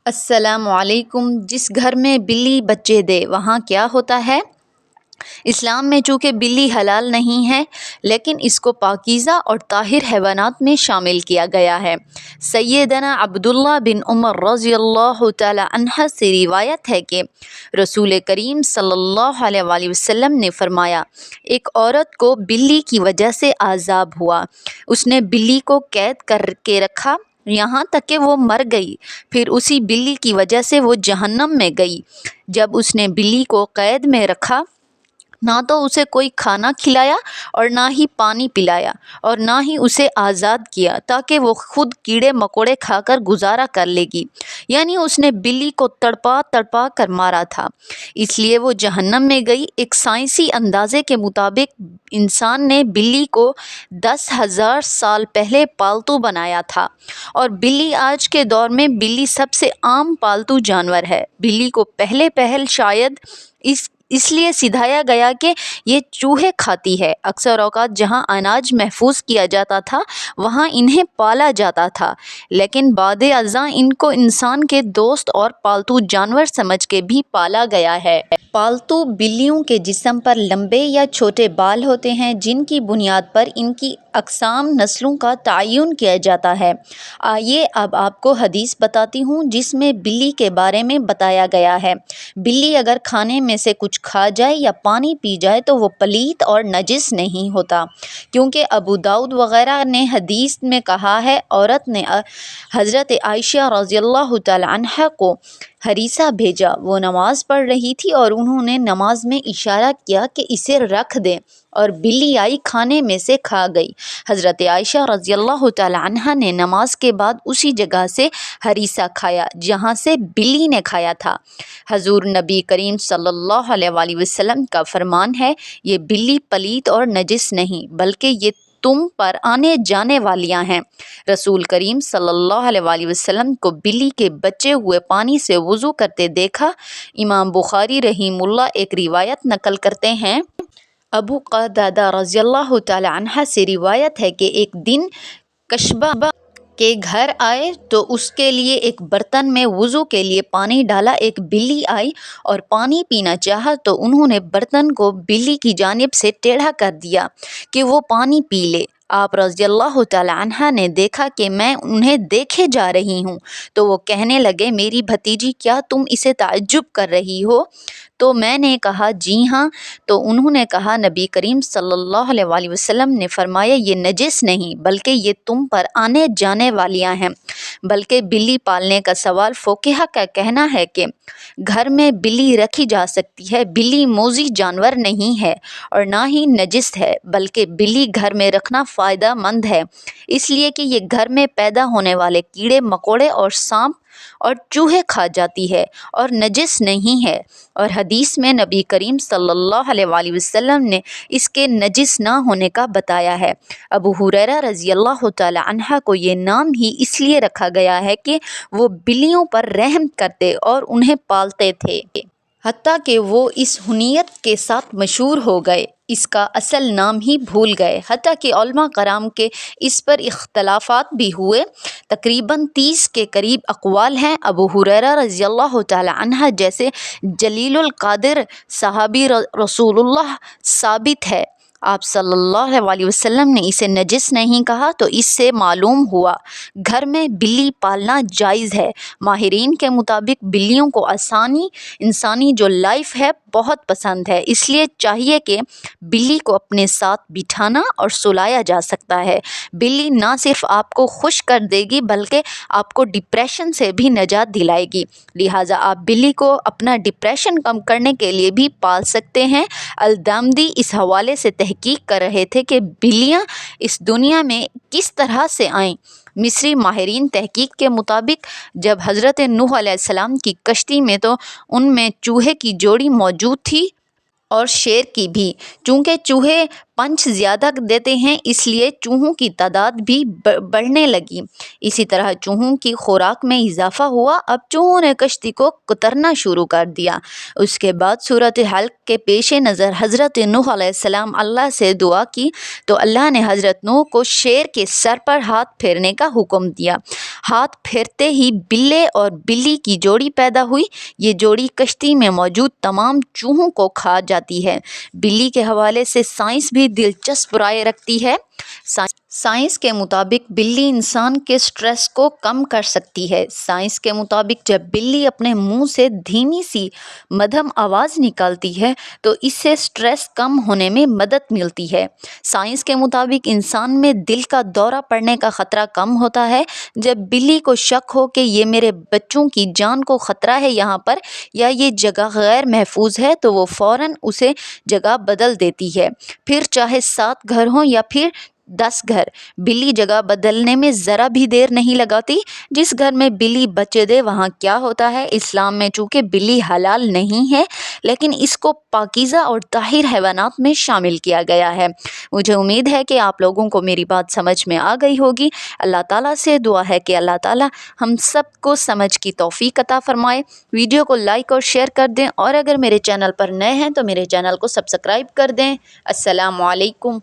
السلام علیکم۔ جس گھر میں بلی بچے دے وہاں کیا ہوتا ہے؟ اسلام میں چونکہ بلی حلال نہیں ہے لیکن اس کو پاکیزہ اور طاہر حیوانات میں شامل کیا گیا ہے۔ سیدنا عبداللہ بن عمر رضی اللہ تعالی عنہ سے روایت ہے کہ رسول کریم صلی اللہ علیہ وآلہ وسلم نے فرمایا، ایک عورت کو بلی کی وجہ سے عذاب ہوا۔ اس نے بلی کو قید کر کے رکھا یہاں تک کہ وہ مر گئی، پھر اسی بلی کی وجہ سے وہ جہنم میں گئی۔ جب اس نے بلی کو قید میں رکھا، نہ تو اسے کوئی کھانا کھلایا اور نہ ہی پانی پلایا اور نہ ہی اسے آزاد کیا تاکہ وہ خود کیڑے مکوڑے کھا کر گزارا کر لے گی، یعنی اس نے بلی کو تڑپا تڑپا کر مارا تھا، اس لیے وہ جہنم میں گئی۔ ایک سائنسی اندازے کے مطابق انسان نے بلی کو 10,000 سال پہلے پالتو بنایا تھا، اور بلی آج کے دور میں بلی سب سے عام پالتو جانور ہے۔ بلی کو پہلے شاید اس لیے سدھایا گیا کہ یہ چوہے کھاتی ہے۔ اکثر اوقات جہاں اناج محفوظ کیا جاتا تھا وہاں انہیں پالا جاتا تھا، لیکن بعد ازاں ان کو انسان کے دوست اور پالتو جانور سمجھ کے بھی پالا گیا ہے۔ پالتو بلیوں کے جسم پر لمبے یا چھوٹے بال ہوتے ہیں جن کی بنیاد پر ان کی اقسام نسلوں کا تعین کیا جاتا ہے۔ آئیے اب آپ کو حدیث بتاتی ہوں جس میں بلی کے بارے میں بتایا گیا ہے۔ بلی اگر کھانے میں سے کچھ کھا جائے یا پانی پی جائے تو وہ پلیت اور نجس نہیں ہوتا، کیونکہ ابو داؤد وغیرہ نے حدیث میں کہا ہے، عورت نے حضرت عائشہ رضی اللہ تعالی عنہا کو ہریسہ بھیجا، وہ نماز پڑھ رہی تھی اور انہوں نے نماز میں اشارہ کیا کہ اسے رکھ دیں، اور بلی آئی کھانے میں سے کھا گئی۔ حضرت عائشہ رضی اللہ تعالی عنہا نے نماز کے بعد اسی جگہ سے ہریسہ کھایا جہاں سے بلی نے کھایا تھا۔ حضور نبی کریم صلی اللہ علیہ وآلہ وسلم کا فرمان ہے، یہ بلی پلیت اور نجس نہیں بلکہ یہ تم پر آنے جانے والیاں ہیں۔ رسول کریم صلی اللہ علیہ وآلہ وسلم کو بلی کے بچے ہوئے پانی سے وضو کرتے دیکھا۔ امام بخاری رحمہ اللہ ایک روایت نقل کرتے ہیں، ابو قتادہ رضی اللہ تعالی عنہ سے روایت ہے کہ ایک دن کشبہ کے گھر آئے تو اس کے لیے ایک برتن میں وضو کے لیے پانی ڈالا۔ ایک بلی آئی اور پانی پینا چاہا تو انہوں نے برتن کو بلی کی جانب سے ٹیڑھا کر دیا کہ وہ پانی پی لے۔ آپ رضی اللہ تعالی عنہ نے دیکھا کہ میں انہیں دیکھے جا رہی ہوں تو وہ کہنے لگے، میری بھتیجی کیا تم اسے تعجب کر رہی ہو؟ تو میں نے کہا جی ہاں، تو انہوں نے کہا نبی کریم صلی اللہ علیہ وآلہ وسلم نے فرمایا، یہ نجس نہیں بلکہ یہ تم پر آنے جانے والیاں ہیں۔ بلکہ بلی پالنے کا سوال فقہا کا کہنا ہے کہ گھر میں بلی رکھی جا سکتی ہے۔ بلی موذی جانور نہیں ہے اور نہ ہی نجس ہے، بلکہ بلی گھر میں رکھنا فائدہ مند ہے، اس لیے کہ یہ گھر میں پیدا ہونے والے کیڑے مکوڑے اور سانپ اور چوہے کھا جاتی ہے اور نجس نہیں ہے۔ اور حدیث میں نبی کریم صلی اللہ علیہ وآلہ وسلم نے اس کے نجس نہ ہونے کا بتایا ہے۔ ابو ہریرہ رضی اللہ تعالی عنہ کو یہ نام ہی اس لیے رکھا گیا ہے کہ وہ بلیوں پر رحم کرتے اور انہیں پالتے تھے، حتیٰ کہ وہ اس حنیت کے ساتھ مشہور ہو گئے، اس کا اصل نام ہی بھول گئے، حتیٰ کہ علماء کرام کے اس پر اختلافات بھی ہوئے۔ تقریباً 30 کے قریب اقوال ہیں۔ ابو ہریرہ رضی اللہ تعالی عنہ جیسے جلیل القدر صحابی رسول اللہ ثابت ہے، آپ صلی اللہ علیہ وآلہ وسلم نے اسے نجس نہیں کہا، تو اس سے معلوم ہوا گھر میں بلی پالنا جائز ہے۔ ماہرین کے مطابق بلیوں کو انسانی جو لائف ہے بہت پسند ہے، اس لیے چاہیے کہ بلی کو اپنے ساتھ بٹھانا اور سلایا جا سکتا ہے۔ بلی نہ صرف آپ کو خوش کر دے گی بلکہ آپ کو ڈپریشن سے بھی نجات دلائے گی، لہٰذا آپ بلی کو اپنا ڈپریشن کم کرنے کے لیے بھی پال سکتے ہیں۔ الدامدی اس حوالے سے تحقیق کر رہے تھے کہ بلیاں اس دنیا میں کس طرح سے آئیں۔ مصری ماہرین تحقیق کے مطابق جب حضرت نوح علیہ السلام کی کشتی میں تو ان میں چوہے کی جوڑی موجود تھی اور شیر کی بھی، چونکہ چوہے پنچ زیادہ دیتے ہیں اس لیے چوہوں کی تعداد بھی بڑھنے لگی۔ اسی طرح چوہوں کی خوراک میں اضافہ ہوا، اب چوہوں نے کشتی کو کترنا شروع کر دیا۔ اس کے بعد صورتحال کے پیش نظر حضرت نوح علیہ السلام اللہ سے دعا کی تو اللہ نے حضرت نوح کو شیر کے سر پر ہاتھ پھیرنے کا حکم دیا۔ ہاتھ پھیرتے ہی بلے اور بلی کی جوڑی پیدا ہوئی۔ یہ جوڑی کشتی میں موجود تمام چوہوں کو کھا جاتی ہے۔ بلی کے حوالے سے سائنس بھی دلچسپ رائے رکھتی ہے۔ سائنس کے مطابق بلی انسان کے سٹریس کو کم کر سکتی ہے۔ سائنس کے مطابق جب بلی اپنے منہ سے دھیمی سی مدھم آواز نکالتی ہے تو اس سے سٹریس کم ہونے میں مدد ملتی ہے۔ سائنس کے مطابق انسان میں دل کا دورہ پڑنے کا خطرہ کم ہوتا ہے۔ جب بلی کو شک ہو کہ یہ میرے بچوں کی جان کو خطرہ ہے یہاں پر، یا یہ جگہ غیر محفوظ ہے، تو وہ فوراً اسے جگہ بدل دیتی ہے۔ پھر چاہے 7 گھر ہوں یا پھر 10 گھر، بلی جگہ بدلنے میں ذرا بھی دیر نہیں لگاتی۔ جس گھر میں بلی بچے دے وہاں کیا ہوتا ہے؟ اسلام میں چونکہ بلی حلال نہیں ہے، لیکن اس کو پاکیزہ اور طاہر حیوانات میں شامل کیا گیا ہے۔ مجھے امید ہے کہ آپ لوگوں کو میری بات سمجھ میں آ گئی ہوگی۔ اللہ تعالیٰ سے دعا ہے کہ اللہ تعالیٰ ہم سب کو سمجھ کی توفیق عطا فرمائے۔ ویڈیو کو لائک اور شیئر کر دیں، اور اگر میرے چینل پر نئے ہیں تو میرے چینل کو سبسکرائب کر دیں۔ السلام علیکم۔